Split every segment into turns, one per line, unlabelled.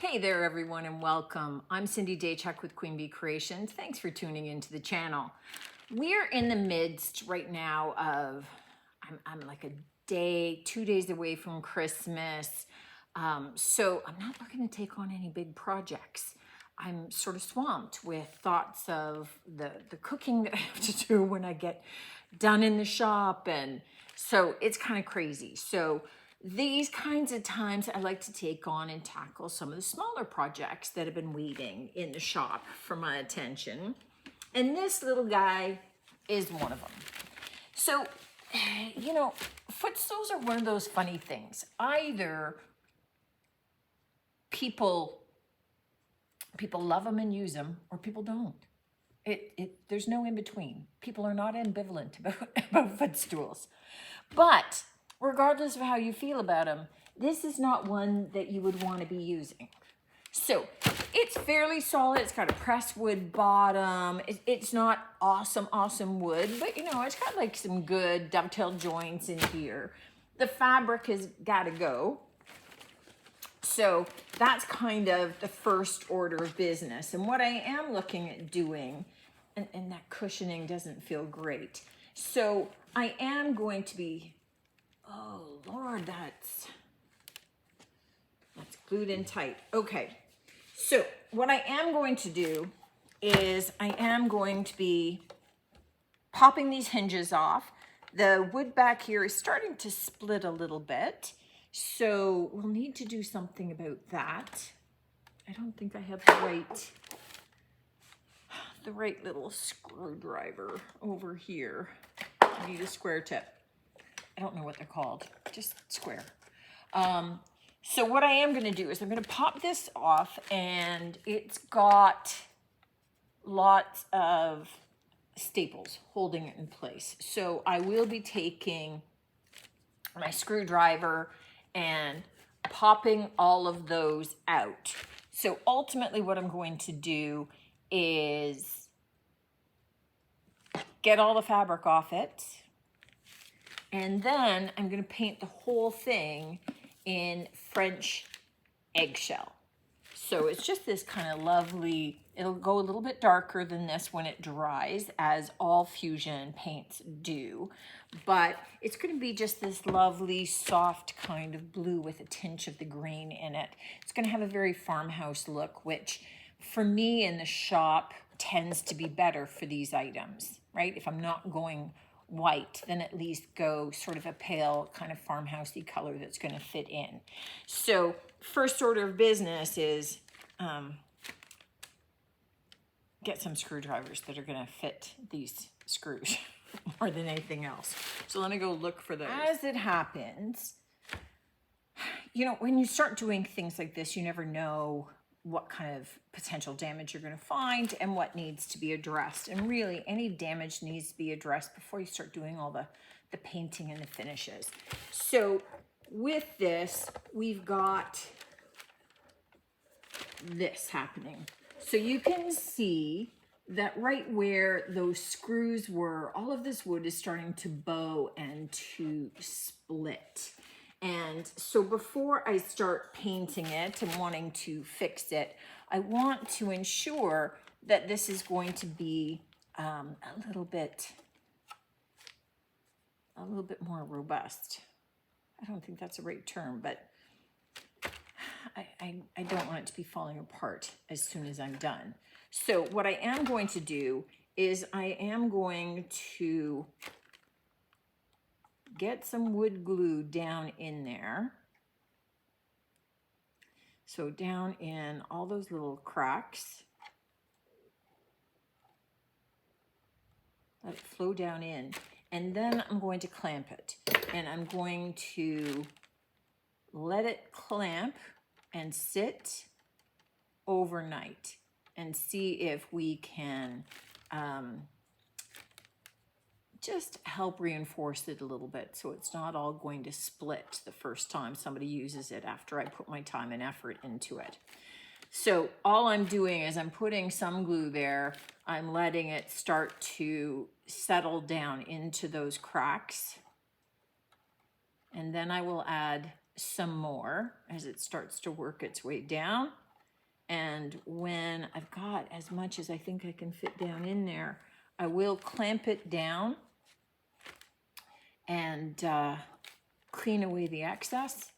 Hey there, everyone, and welcome. I'm Cindy Daychuck with Queen Bee Creations. Thanks for tuning into the channel. We're in the midst right now of, I'm like a day, 2 days away from Christmas. So I'm not looking to take on any big projects. I'm sort of swamped with thoughts of the cooking that I have to do when I get done in the shop. And so it's kind of crazy. So these kinds of times I like to take on and tackle some of the smaller projects that have been waiting in the shop for my attention. And this little guy is one of them. So, footstools are one of those funny things. Either people love them and use them, or people don't. There's no in between. People are not ambivalent about footstools. But regardless of how you feel about them, this is not one that you would want to be using. So it's fairly solid. It's got a pressed wood bottom. It's not awesome wood, but it's got like some good dovetail joints in here. The fabric has got to go. So that's kind of the first order of business. And what I am looking at doing, and that cushioning doesn't feel great. So I am going to be, oh Lord, that's glued in tight. Okay, so what I am going to do is I am going to be popping these hinges off. The wood back here is starting to split a little bit. So we'll need to do something about that. I don't think I have the right little screwdriver over here. I need a square tip. I don't know what they're called, just square. So what I am gonna do is I'm gonna pop this off, and it's got lots of staples holding it in place. So I will be taking my screwdriver and popping all of those out. So ultimately what I'm going to do is get all the fabric off it, and then I'm going to paint the whole thing in French eggshell. So it's just this kind of lovely, it'll go a little bit darker than this when it dries, as all fusion paints do. But it's going to be just this lovely, soft kind of blue with a tinge of the green in it. It's going to have a very farmhouse look, which for me in the shop tends to be better for these items, right? If I'm not going white, then at least go sort of a pale kind of farmhousey color that's going to fit in. So first order of business is get some screwdrivers that are going to fit these screws more than anything else. So let me go look for those. As it happens, when you start doing things like this, you never know what kind of potential damage you're going to find and what needs to be addressed. And really, any damage needs to be addressed before you start doing all the painting and the finishes. So with this, we've got this happening. So you can see that right where those screws were, all of this wood is starting to bow and to split. And so before I start painting it and wanting to fix it, I want to ensure that this is going to be a little bit more robust. I don't think that's the right term, but I don't want it to be falling apart as soon as I'm done. So what I am going to do is I am going to get some wood glue down in there. So down in all those little cracks. Let it flow down in. And then I'm going to clamp it. And I'm going to let it clamp and sit overnight and see if we can just help reinforce it a little bit so it's not all going to split the first time somebody uses it after I put my time and effort into it. So all I'm doing is I'm putting some glue there. I'm letting it start to settle down into those cracks. And then I will add some more as it starts to work its way down. And when I've got as much as I think I can fit down in there, I will clamp it down and clean away the excess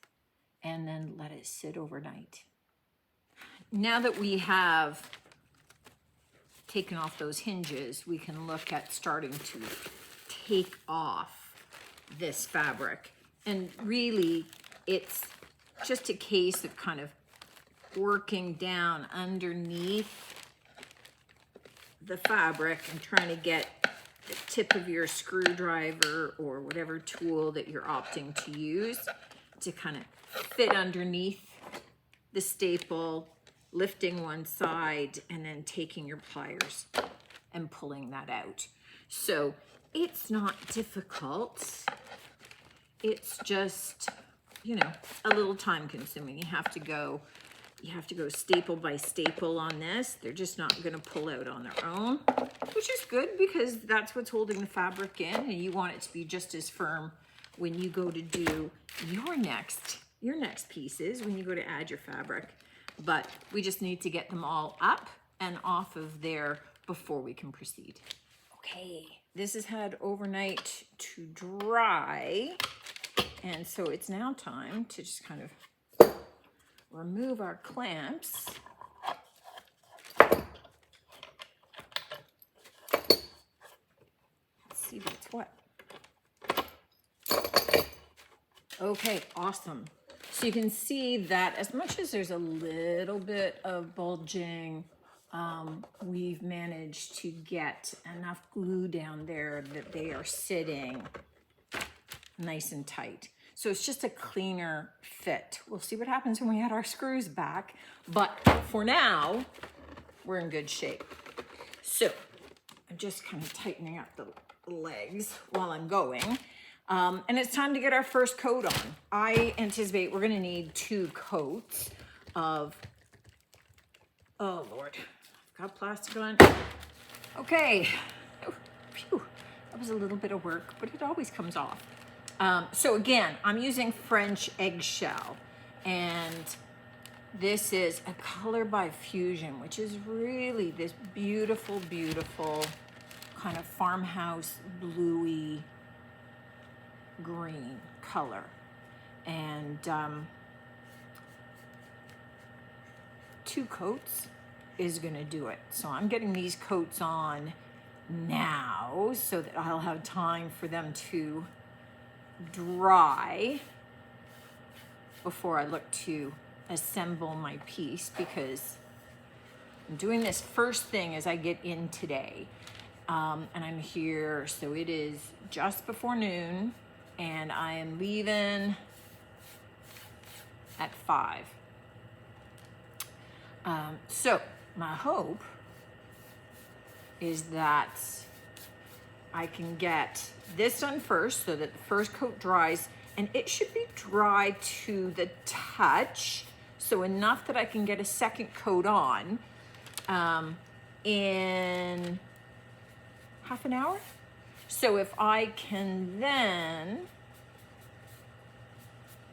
and then let it sit overnight. Now that we have taken off those hinges, we can look at starting to take off this fabric. And really, it's just a case of kind of working down underneath the fabric and trying to get the tip of your screwdriver or whatever tool that you're opting to use to kind of fit underneath the staple, lifting one side and then taking your pliers and pulling that out. So it's not difficult. It's just, you know, a little time consuming. You have to go staple by staple on this. They're just not gonna pull out on their own, which is good because that's what's holding the fabric in, and you want it to be just as firm when you go to do your next pieces, when you go to add your fabric. But we just need to get them all up and off of there before we can proceed. Okay, this has had overnight to dry, and so it's now time to just kind of remove our clamps. Let's see what's what. Okay, awesome. So you can see that as much as there's a little bit of bulging, we've managed to get enough glue down there that they are sitting nice and tight. So it's just a cleaner fit. We'll see what happens when we add our screws back, but for now, we're in good shape. So I'm just kind of tightening up the legs while I'm going. And it's time to get our first coat on. I anticipate we're gonna need 2 coats of, oh Lord, I've got plastic on. Okay, phew, that was a little bit of work, but it always comes off. So again, I'm using French eggshell, and this is a color by fusion, which is really this beautiful, beautiful kind of farmhouse bluey green color. And 2 coats is gonna do it. So I'm getting these coats on now so that I'll have time for them to dry before I look to assemble my piece, because I'm doing this first thing as I get in today. And I'm here, so it is just before noon, and I am leaving at 5. So my hope is that I can get this done first so that the first coat dries, and it should be dry to the touch, so enough that I can get a second coat on in half an hour. So if I can then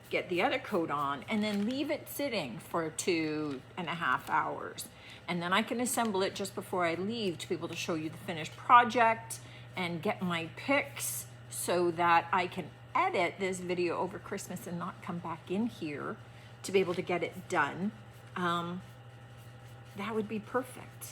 get the other coat on and then leave it sitting for 2.5 hours, and then I can assemble it just before I leave to be able to show you the finished project and get my pics so that I can edit this video over Christmas and not come back in here to be able to get it done. That would be perfect.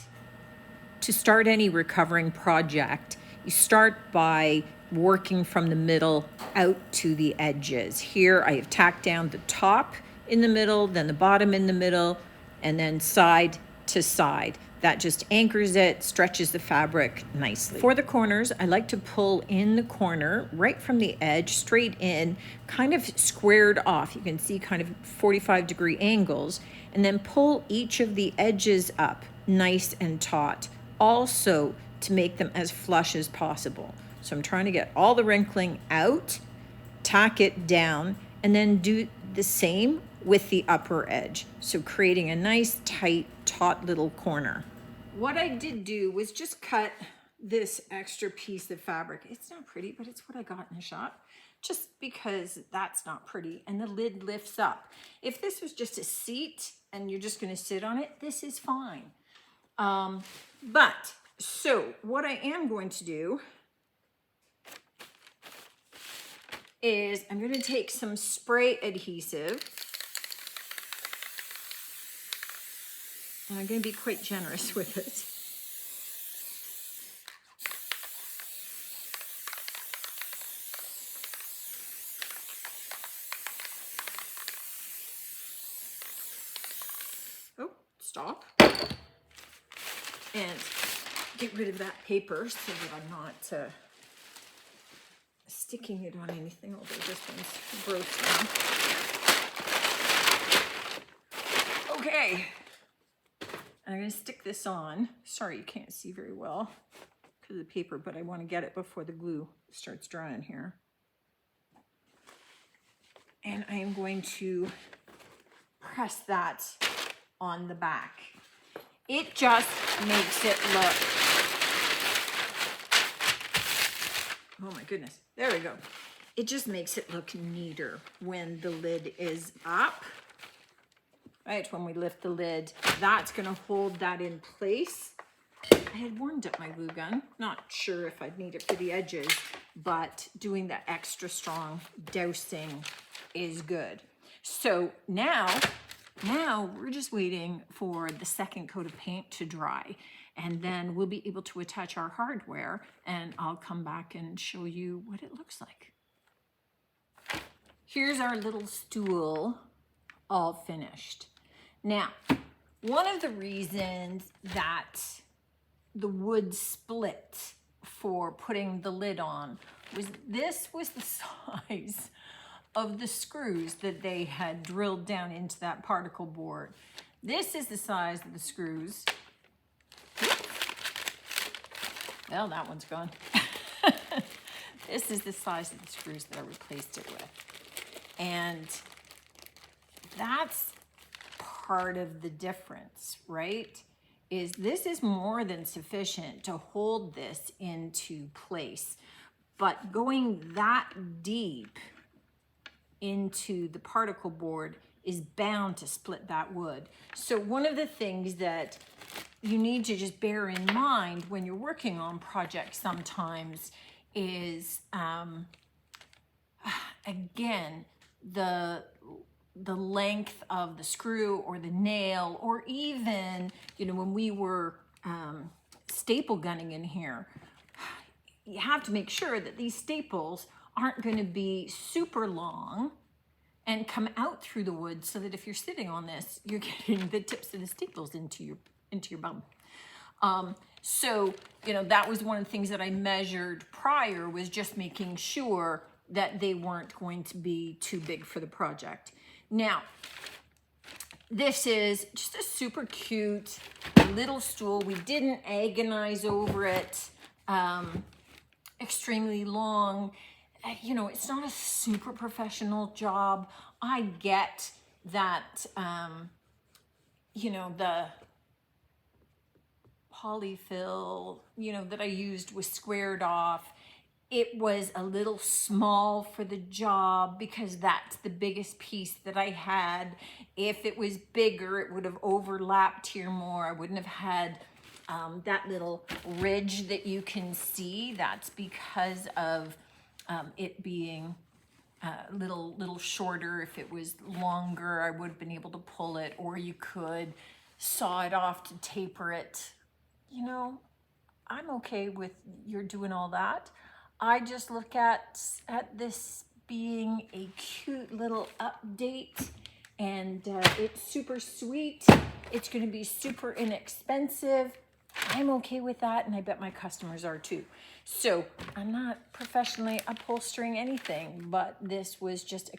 To start any recovering project, you start by working from the middle out to the edges. Here I have tacked down the top in the middle, then the bottom in the middle, and then side to side. That just anchors it, stretches the fabric nicely. For the corners, I like to pull in the corner right from the edge, straight in, kind of squared off. You can see kind of 45-degree angles, and then pull each of the edges up nice and taut, also to make them as flush as possible. So I'm trying to get all the wrinkling out, tack it down, and then do the same with the upper edge. So creating a nice, tight, taut little corner. What I did do was just cut this extra piece of fabric. It's not pretty, but it's what I got in the shop, just because that's not pretty, and the lid lifts up. If this was just a seat, and you're just gonna sit on it, this is fine. But, so what I am going to do is I'm gonna take some spray adhesive, and I'm gonna be quite generous with it. Oh, stop. And get rid of that paper so that I'm not sticking it on anything, although this one's broken. Okay, I'm gonna stick this on. Sorry, you can't see very well because of the paper, but I want to get it before the glue starts drying here. And I am going to press that on the back. It just makes it look, oh my goodness, there we go. It just makes it look neater when the lid is up, right? When we lift the lid, that's gonna hold that in place. I had warmed up my glue gun. Not sure if I'd need it for the edges, but doing the extra strong dousing is good. So now we're just waiting for the second coat of paint to dry, and then we'll be able to attach our hardware, and I'll come back and show you what it looks like. Here's our little stool all finished. Now, one of the reasons that the wood split for putting the lid on was this was the size of the screws that they had drilled down into that particle board. This is the size of the screws. Well, that one's gone. This is the size of the screws that I replaced it with. And that's part of the difference, right? Is this is more than sufficient to hold this into place. But going that deep into the particle board is bound to split that wood. So one of the things that you need to just bear in mind when you're working on projects sometimes is, again, the length of the screw or the nail, or even, you know, when we were staple gunning in here, you have to make sure that these staples aren't going to be super long and come out through the wood, so that if you're sitting on this, you're getting the tips of the staples into your bum. So, you know, that was one of the things that I measured prior, was just making sure that they weren't going to be too big for the project. Now, this is just a super cute little stool. We didn't agonize over it extremely long. You know, it's not a super professional job. I get that, you know, the polyfill, you know, that I used was squared off. It was a little small for the job because that's the biggest piece that I had. If it was bigger, it would have overlapped here more. I wouldn't have had that little ridge that you can see. That's because of it being a little shorter. If it was longer, I would have been able to pull it, or you could saw it off to taper it. You know, I'm okay with you're doing all that. I just look at this being a cute little update, and it's super sweet. It's going to be super inexpensive. I'm okay with that, and I bet my customers are too. So I'm not professionally upholstering anything, but this was just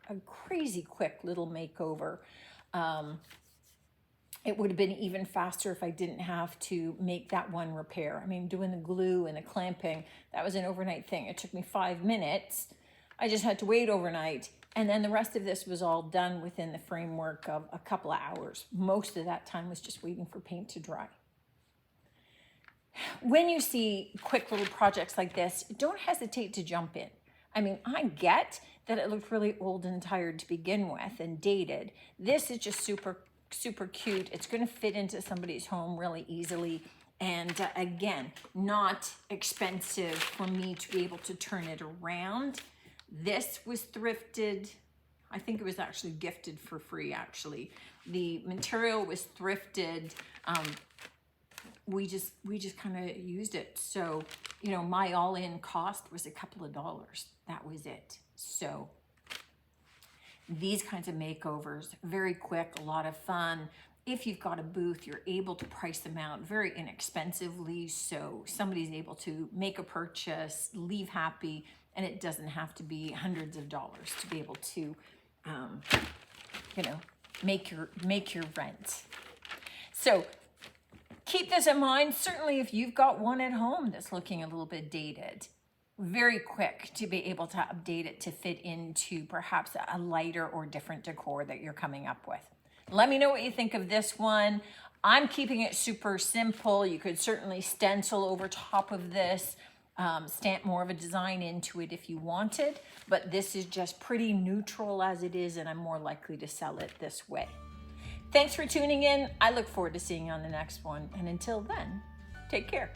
a crazy quick little makeover. It would have been even faster if I didn't have to make that one repair. I mean, doing the glue and the clamping, that was an overnight thing. It took me 5 minutes. I just had to wait overnight. And then the rest of this was all done within the framework of a couple of hours. Most of that time was just waiting for paint to dry. When you see quick little projects like this, don't hesitate to jump in. I mean, I get that it looked really old and tired to begin with and dated. This is just super super cute. It's going to fit into somebody's home really easily. And again, not expensive for me to be able to turn it around. This was thrifted. I think it was actually gifted for free, actually. The material was thrifted. We just kind of used it. So, you know, my all-in cost was a couple of dollars. That was it. So these kinds of makeovers, very quick, a lot of fun. If you've got a booth, you're able to price them out very inexpensively. So somebody's able to make a purchase, leave happy, and it doesn't have to be hundreds of dollars to be able to, you know, make your rent. So keep this in mind. Certainly if you've got one at home that's looking a little bit dated, very quick to be able to update it to fit into perhaps a lighter or different decor that you're coming up with. Let me know what you think of this one. I'm keeping it super simple. You could certainly stencil over top of this, stamp more of a design into it if you wanted, but this is just pretty neutral as it is, and I'm more likely to sell it this way. Thanks for tuning in. I look forward to seeing you on the next one, and until then, take care.